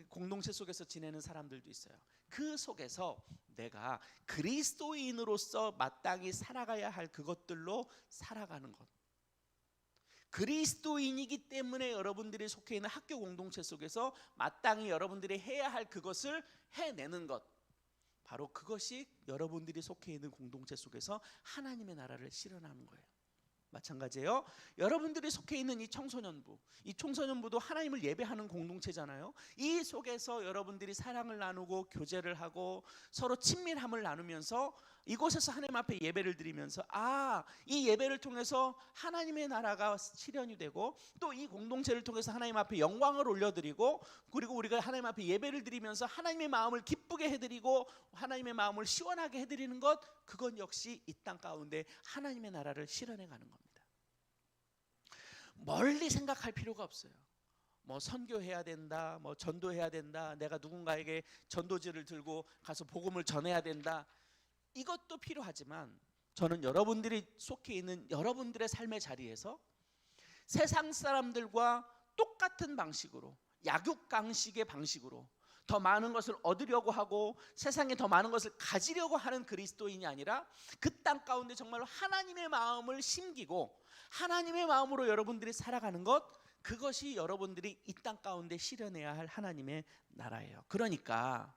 [SPEAKER 2] 공동체 속에서 지내는 사람들도 있어요. 그 속에서 내가 그리스도인으로서 마땅히 살아가야 할 그것들로 살아가는 것, 그리스도인이기 때문에 여러분들이 속해 있는 학교 공동체 속에서 마땅히 여러분들이 해야 할 그것을 해내는 것, 바로 그것이 여러분들이 속해 있는 공동체 속에서 하나님의 나라를 실현하는 거예요. 마찬가지예요. 여러분들이 속해 있는 이 청소년부도 하나님을 예배하는 공동체잖아요. 이 속에서 여러분들이 사랑을 나누고 교제를 하고 서로 친밀함을 나누면서 이곳에서 하나님 앞에 예배를 드리면서 이 예배를 통해서 하나님의 나라가 실현이 되고 또 이 공동체를 통해서 하나님 앞에 영광을 올려드리고 그리고 우리가 하나님 앞에 예배를 드리면서 하나님의 마음을 기쁘게 해드리고 하나님의 마음을 시원하게 해드리는 것, 그건 역시 이 땅 가운데 하나님의 나라를 실현해 가는 겁니다. 멀리 생각할 필요가 없어요. 선교해야 된다, 전도해야 된다, 내가 누군가에게 전도지를 들고 가서 복음을 전해야 된다, 이것도 필요하지만 저는 여러분들이 속해 있는 여러분들의 삶의 자리에서 세상 사람들과 똑같은 방식으로, 약육강식의 방식으로 더 많은 것을 얻으려고 하고 세상에 더 많은 것을 가지려고 하는 그리스도인이 아니라 그 땅 가운데 정말로 하나님의 마음을 심기고 하나님의 마음으로 여러분들이 살아가는 것, 그것이 여러분들이 이 땅 가운데 실현해야 할 하나님의 나라예요. 그러니까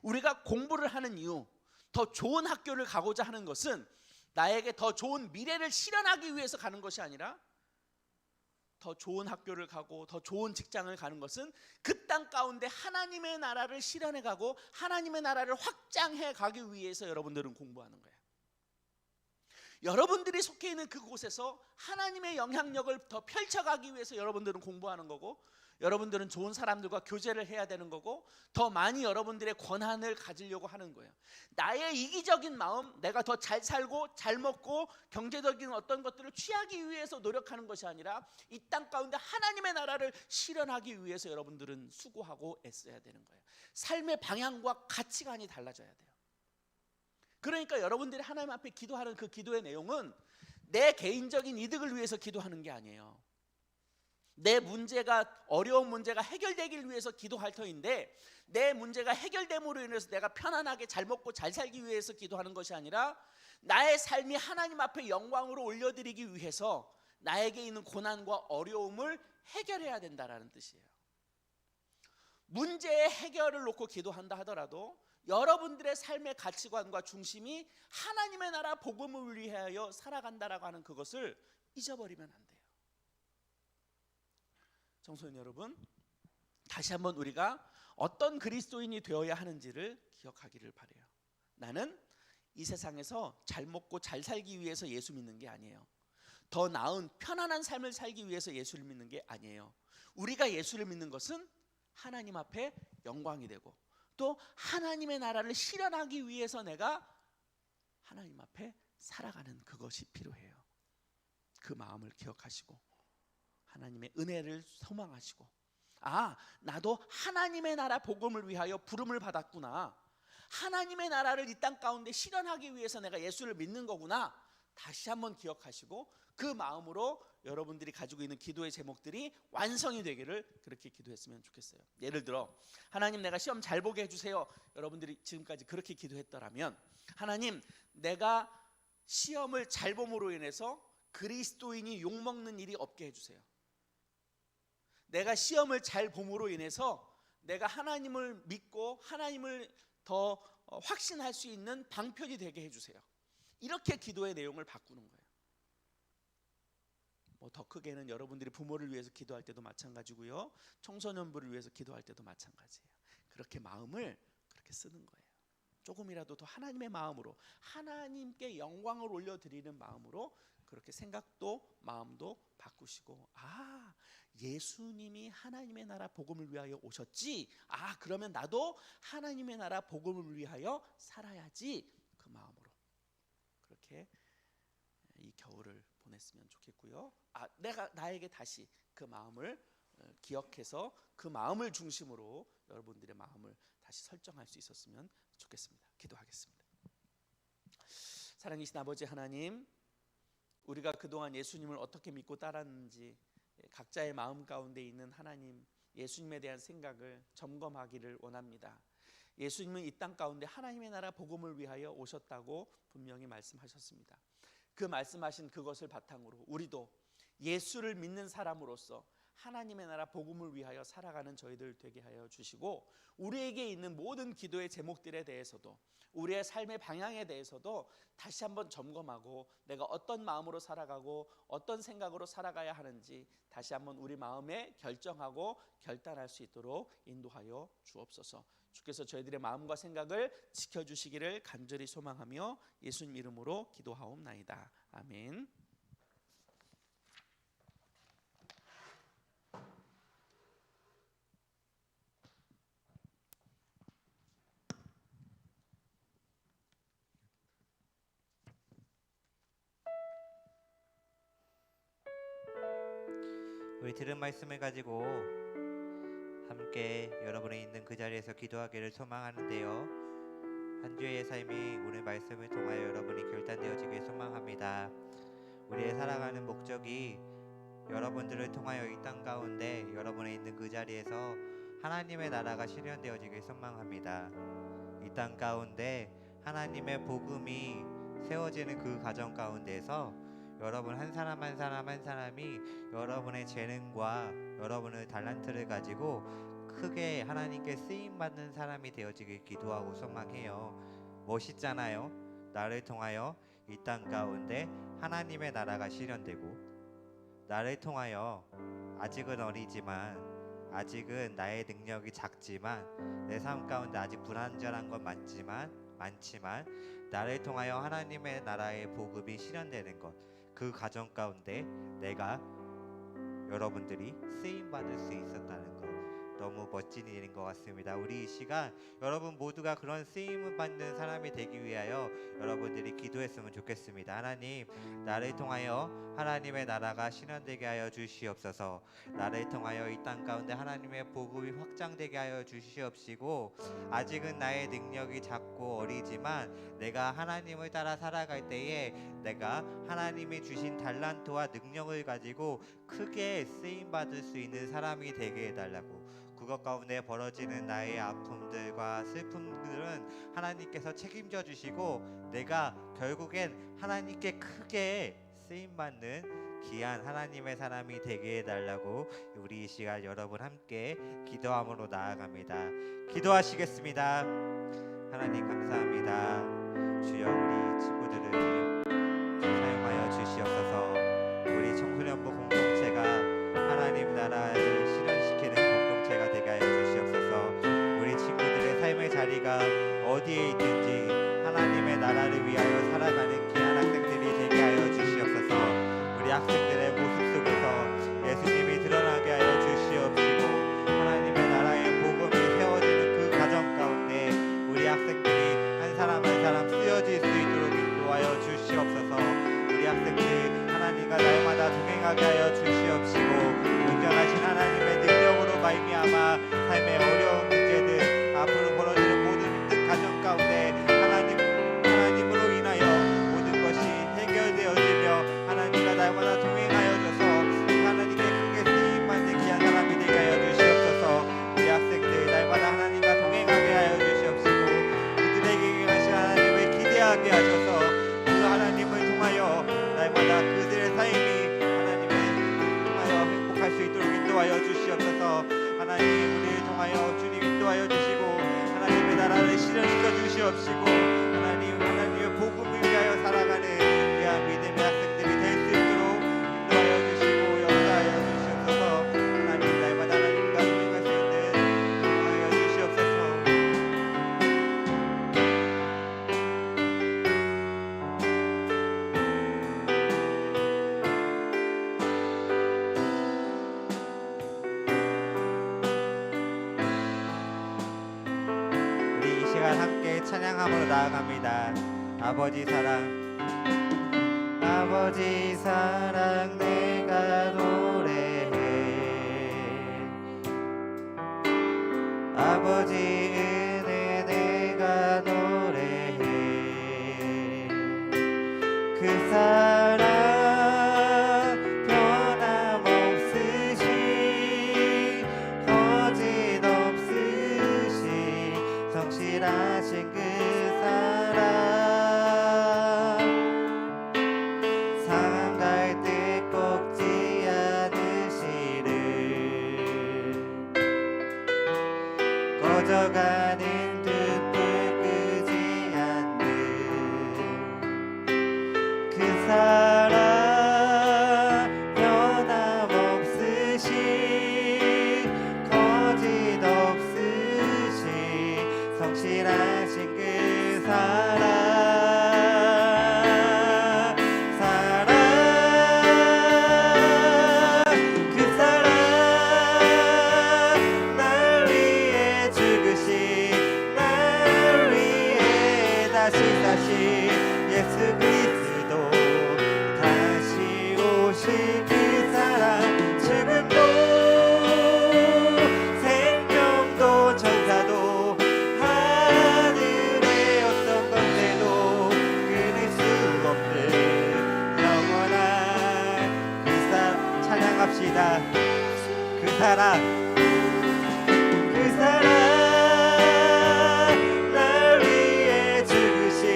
[SPEAKER 2] 우리가 공부를 하는 이유, 더 좋은 학교를 가고자 하는 것은 나에게 더 좋은 미래를 실현하기 위해서 가는 것이 아니라 더 좋은 학교를 가고 더 좋은 직장을 가는 것은 그 땅 가운데 하나님의 나라를 실현해 가고 하나님의 나라를 확장해 가기 위해서 여러분들은 공부하는 거예요. 여러분들이 속해 있는 그곳에서 하나님의 영향력을 더 펼쳐가기 위해서 여러분들은 공부하는 거고, 여러분들은 좋은 사람들과 교제를 해야 되는 거고, 더 많이 여러분들의 권한을 가지려고 하는 거예요. 나의 이기적인 마음, 내가 더 잘 살고 잘 먹고 경제적인 어떤 것들을 취하기 위해서 노력하는 것이 아니라 이 땅 가운데 하나님의 나라를 실현하기 위해서 여러분들은 수고하고 애써야 되는 거예요. 삶의 방향과 가치관이 달라져야 돼요. 그러니까 여러분들이 하나님 앞에 기도하는 그 기도의 내용은 내 개인적인 이득을 위해서 기도하는 게 아니에요. 내 문제가, 어려운 문제가 해결되길 위해서 기도할 터인데, 내 문제가 해결됨으로 인해서 내가 편안하게 잘 먹고 잘 살기 위해서 기도하는 것이 아니라 나의 삶이 하나님 앞에 영광으로 올려드리기 위해서 나에게 있는 고난과 어려움을 해결해야 된다라는 뜻이에요. 문제의 해결을 놓고 기도한다 하더라도 여러분들의 삶의 가치관과 중심이 하나님의 나라 복음을 위하여 살아간다라고 하는 그것을 잊어버리면 안 돼요. 청소년 여러분, 다시 한번 우리가 어떤 그리스도인이 되어야 하는지를 기억하기를 바라요. 나는 이 세상에서 잘 먹고 잘 살기 위해서 예수 믿는 게 아니에요. 더 나은 편안한 삶을 살기 위해서 예수를 믿는 게 아니에요. 우리가 예수를 믿는 것은 하나님 앞에 영광이 되고 또 하나님의 나라를 실현하기 위해서 내가 하나님 앞에 살아가는 그것이 필요해요. 그 마음을 기억하시고 하나님의 은혜를 소망하시고, 나도 하나님의 나라 복음을 위하여 부름을 받았구나, 하나님의 나라를 이 땅 가운데 실현하기 위해서 내가 예수를 믿는 거구나, 다시 한번 기억하시고 그 마음으로 여러분들이 가지고 있는 기도의 제목들이 완성이 되기를 그렇게 기도했으면 좋겠어요. 예를 들어, 하나님 내가 시험 잘 보게 해주세요. 여러분들이 지금까지 그렇게 기도했더라면, 하나님 내가 시험을 잘 봄으로 인해서 그리스도인이 욕먹는 일이 없게 해주세요. 내가 시험을 잘 봄으로 인해서 내가 하나님을 믿고 하나님을 더 확신할 수 있는 방편이 되게 해주세요. 이렇게 기도의 내용을 바꾸는 거예요. 더 크게는 여러분들이 부모를 위해서 기도할 때도 마찬가지고요, 청소년부를 위해서 기도할 때도 마찬가지예요. 그렇게 마음을 그렇게 쓰는 거예요. 조금이라도 더 하나님의 마음으로, 하나님께 영광을 올려드리는 마음으로 그렇게 생각도 마음도 바꾸시고, 예수님이 하나님의 나라 복음을 위하여 오셨지, 그러면 나도 하나님의 나라 복음을 위하여 살아야지, 그 마음으로 그렇게 이 겨울을 보냈으면 좋겠고요. 내가 나에게 다시 그 마음을 기억해서 그 마음을 중심으로 여러분들의 마음을 다시 설정할 수 있었으면 좋겠습니다. 기도하겠습니다. 사랑이신 아버지 하나님, 우리가 그동안 예수님을 어떻게 믿고 따랐는지 각자의 마음 가운데 있는 하나님, 예수님에 대한 생각을 점검하기를 원합니다. 예수님은 이 땅 가운데 하나님의 나라 복음을 위하여 오셨다고 분명히 말씀하셨습니다. 그 말씀하신 그것을 바탕으로 우리도 예수를 믿는 사람으로서 하나님의 나라 복음을 위하여 살아가는 저희들 되게 하여 주시고, 우리에게 있는 모든 기도의 제목들에 대해서도, 우리의 삶의 방향에 대해서도 다시 한번 점검하고 내가 어떤 마음으로 살아가고 어떤 생각으로 살아가야 하는지 다시 한번 우리 마음에 결정하고 결단할 수 있도록 인도하여 주옵소서. 주께서 저희들의 마음과 생각을 지켜주시기를 간절히 소망하며 예수님 이름으로 기도하옵나이다. 아멘.
[SPEAKER 1] 우리 들은 말씀을 가지고 함께 여러분이 있는 그 자리에서 기도하기를 소망하는데요, 한 주의 삶이 오늘 말씀을 통하여 여러분이 결단되어지길 소망합니다. 우리의 살아가는 목적이 여러분들을 통하여 이 땅 가운데 여러분이 있는 그 자리에서 하나님의 나라가 실현되어지길 소망합니다. 이 땅 가운데 하나님의 복음이 세워지는 그 과정 가운데서 여러분 한 사람 한 사람 한 사람이 여러분의 재능과 여러분의 달란트를 가지고 크게 하나님께 쓰임받는 사람이 되어지길 기도하고 소망해요. 멋있잖아요. 나를 통하여 이 땅 가운데 하나님의 나라가 실현되고, 나를 통하여 아직은 어리지만, 아직은 나의 능력이 작지만, 내 삶 가운데 아직 불완전한 건 많지만 나를 통하여 하나님의 나라의 복음이 실현되는 것, 그 과정 가운데 내가 여러분들이 쓰임받을 수 있었다는 것, 너무 멋진 일인 것 같습니다. 우리 이 시간 여러분 모두가 그런 쓰임을 받는 사람이 되기 위하여 여러분들이 기도했으면 좋겠습니다. 하나님, 나를 통하여 하나님의 나라가 실현되게 하여 주시옵소서. 나를 통하여 이 땅 가운데 하나님의 복음이 확장되게 하여 주시옵시고, 아직은 나의 능력이 작고 어리지만 내가 하나님을 따라 살아갈 때에 내가 하나님이 주신 달란트와 능력을 가지고 크게 쓰임받을 수 있는 사람이 되게 해달라고, 그것 가운데 벌어지는 나의 아픔들과 슬픔들은 하나님께서 책임져 주시고 내가 결국엔 하나님께 크게 쓰임받는 귀한 하나님의 사람이 되게 해달라고 우리 이 시간 여러분 함께 기도함으로 나아갑니다. 기도하시겠습니다. 하나님 감사합니다. 주여 우리 친구들을 사용하여 주시옵소서. 우리 청소년부 공동체가 하나님 나라를 실현시키는 공동체가 되게 하여 주시옵소서. 우리 친구들의 삶의 자리가 어디에 있든지 하나님의 나라를 위하여 살아가는 귀한 학생들이 되게 하여 주시옵소서. 우리 학생들의 모습 속에서 예수님이 드러나게 하여 주시옵시고 하나님의 나라의 복음이 세워지는 그 과정 가운데 우리 학생들이 한 사람 한 사람 쓰여질 수 있도록 인도하여 주시옵소서. 우리 학생들 하나님과 날마다 동행하게 하여 주시옵시고 온전하신 하나님의 능력으로 말미암아 삶의 어려운 문제들 앞으로 벌어지는 모든 힘든 가정 가운데 하나님으로 인하여 모든 것이 해결되어지며 하나님과 날마다 동행하여줘서 하나님께 크게 쓰임받는 귀한 사람이 되게 하여 주시옵소서. 우리 학생들 날마다 하나님과 동행하게 하여 주시옵시고 그들에게 행하신 하나님을 기대하게 하셔서 그 하나님을 통하여 날마다 그들의 삶이 하나님을 통하여 행복할 수 있도록 인도하여 주시옵소서. 하나님 우리를 통하여 주님 인도하여 주시고 하나님의 나라를 실현시켜 주시옵시고 하나님의 복음을 위하여 살아가는 귀한 믿음의 학생들이 될 수 있도록 인도하여 주시고 역사하여 주시옵소서. 하나님 날마다 하나님과 동행할 수 있는 인도하여 주시옵소서. 우리 이 시간 함께 찬양함으로 나아갑니다. 아버지 사랑 내가 노래해. 아버지 은혜 내가 노래해. 그 사랑 변함없으시 거짓없으시 성실하신 그 사랑 상한 갈대 꺾지 않으시는 꺼져가는 등불 끄지 않는 그 사랑 변함없으시 거짓없으시 성실하신 그 사랑 그 사랑 날 위해 죽으신 날 위해 다시 예수 그리스도 다시 오실 그 사랑 죽음도 생명도 천사도 하늘의 어떤 건데도 끊을 수 없는 영원한 그 사랑 찬양합시다. 그 사랑 날 위해 죽으신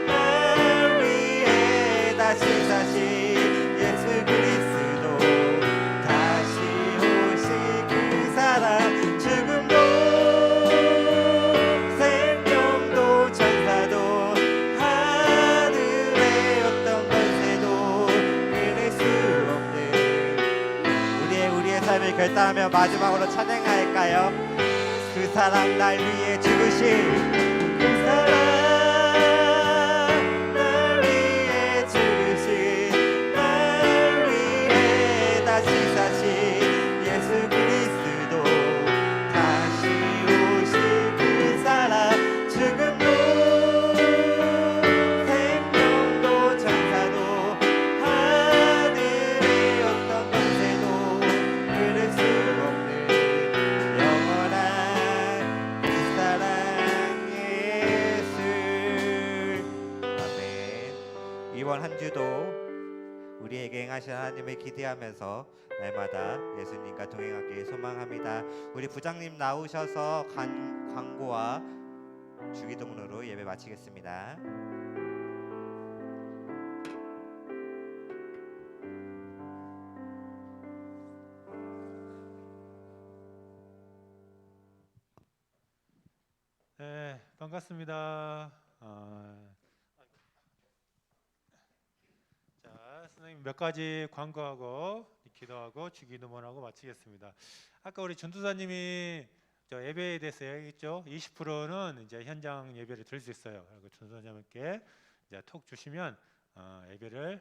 [SPEAKER 1] 날 위해 다시 예수 그리스도 다시 오실 그 사랑 죽음도 생명도 천사도 하늘의 어떤 권세도 끊을 수 없는 우리의 삶을 결단하며 마지막으로 찬양할까요? 그 사랑 날 위해 죽으신 그 사랑 날 위해 죽으신 날 위해 다시 예수 그리스도 다시 오실 그 사랑 죽음도 생명도 천사도 하늘의 어떤 권세도 끊을 수 없는 영원한 그 사랑 예수. 아멘. 이번 한 주도 우리에게 행하신 하나님을 기대하면서 날마다 예수님과 동행하길 소망합니다. 우리 부장님 나오셔서 광고와 주기도문으로 예배 마치겠습니다.
[SPEAKER 3] 예, 네, 반갑습니다. 자, 선생님 몇 가지 광고하고 기도하고 주기도문하고 마치겠습니다. 아까 우리 전도사님이 저 예배에 대해서 얘기했죠. 20%는 이제 현장 예배를 드릴 수 있어요. 그리고 전도사님께 이제 톡 주시면 예배를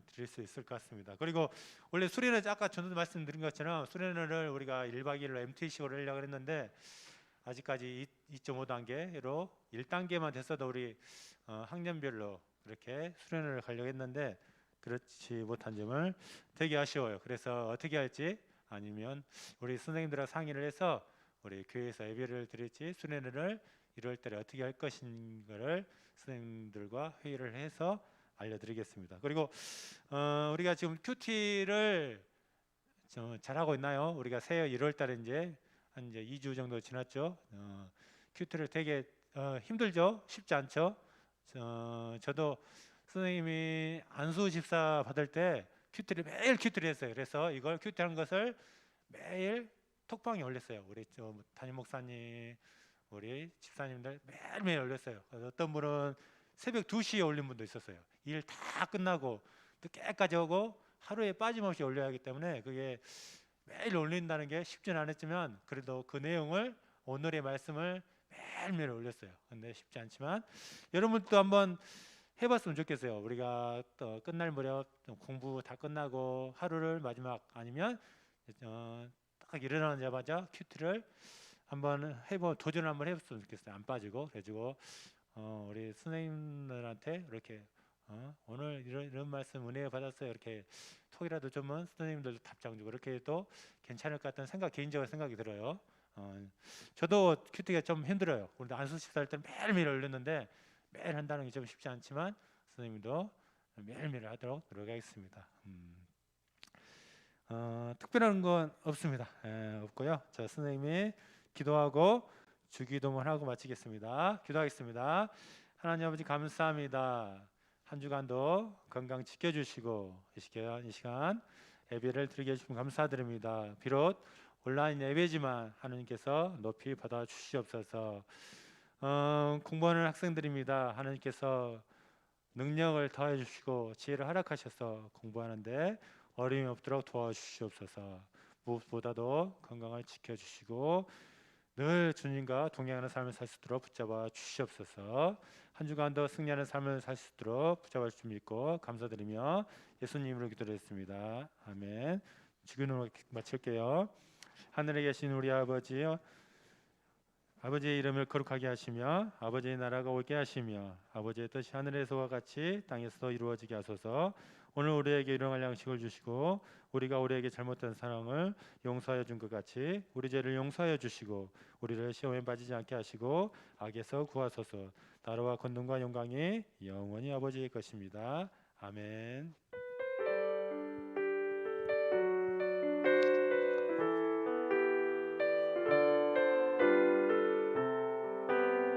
[SPEAKER 3] 드릴 수 있을 것 같습니다. 그리고 원래 수련회 아까 전도 말씀드린 것처럼 수련회를 우리가 1박 2일로 MTC로 하려고 했는데 아직까지 2.5단계로 1단계만 됐어도 우리 학년별로 그렇게 수련회를 가려고 했는데 그렇지 못한 점을 되게 아쉬워요. 그래서 어떻게 할지 아니면 우리 선생님들하고 상의를 해서 우리 교회에서 예배를 드릴지 수련회를 1월 달에 어떻게 할 것인가를 선생님들과 회의를 해서 알려드리겠습니다. 그리고 우리가 지금 큐티를 잘하고 있나요? 우리가 새해 1월 달에 이제 한 이제 2주 정도 지났죠. 큐티를 되게 힘들죠. 쉽지 않죠. 저도 선생님이 안수 집사 받을 때 큐티를 매일 큐티를 했어요. 그래서 이걸 큐티한 것을 매일 톡방에 올렸어요. 우리 담임 목사님, 우리 집사님들 매일매일 올렸어요. 어떤 분은 새벽 2시에 올린 분도 있었어요. 일 다 끝나고 늦게까지 오고 하루에 빠짐없이 올려야 하기 때문에 그게 매일 올린다는 게 쉽지는 않았지만 그래도 그 내용을 오늘의 말씀을 매일매일 올렸어요. 근데 쉽지 않지만 여러분도 한번 해봤으면 좋겠어요. 우리가 또 끝날 무렵 공부 다 끝나고 하루를 마지막 아니면 딱 일어나자마자 큐티를 한번 도전을 한번 해봤으면 좋겠어요. 안 빠지고 그래가지고 우리 선생님들한테 이렇게 오늘 이런 말씀 은혜 받았어요. 이렇게 톡이라도 주면 선생님들도 답장 주고 이렇게 해도 괜찮을 것 같다는 개인적인 생각이 들어요. 저도 큐티가 좀 힘들어요. 우리 안수 집사할 때는 매일매일 올렸는데 매일 한다는 게 좀 쉽지 않지만 선생님도 매일매일 하도록 노력하겠습니다. 특별한 건 없습니다. 없고요. 자, 선생님이 기도하고 주기도문 하고 마치겠습니다. 기도하겠습니다. 하나님 아버지 감사합니다. 한 주간도 건강 지켜주시고 이 시간 예배를 드리게 해주시면 감사드립니다. 비록 온라인 예배지만 하나님께서 높이 받아 주시옵소서. 공부하는 학생들입니다. 하나님께서 능력을 더해 주시고 지혜를 허락하셔서 공부하는데 어려움이 없도록 도와주시옵소서. 무엇보다도 건강을 지켜주시고 늘 주님과 동행하는 삶을 살 수 있도록 붙잡아 주시옵소서. 한 주간도 승리하는 삶을 살 수 있도록 붙잡아 주심 믿고 감사드리며 예수님으로 기도드렸습니다. 아멘. 주기도문 마칠게요. 하늘에 계신 우리 아버지, 아버지의 이름을 거룩하게 하시며 아버지의 나라가 오게 하시며 아버지의 뜻이 하늘에서와 같이 땅에서도 이루어지게 하소서. 오늘 우리에게 일용할 양식을 주시고 우리가 우리에게 잘못된 사랑을 용서하여 준 것 같이 우리 죄를 용서하여 주시고 우리를 시험에 빠지지 않게 하시고 악에서 구하소서. 나라와 권능과 영광이 영원히 아버지의 것입니다. 아멘.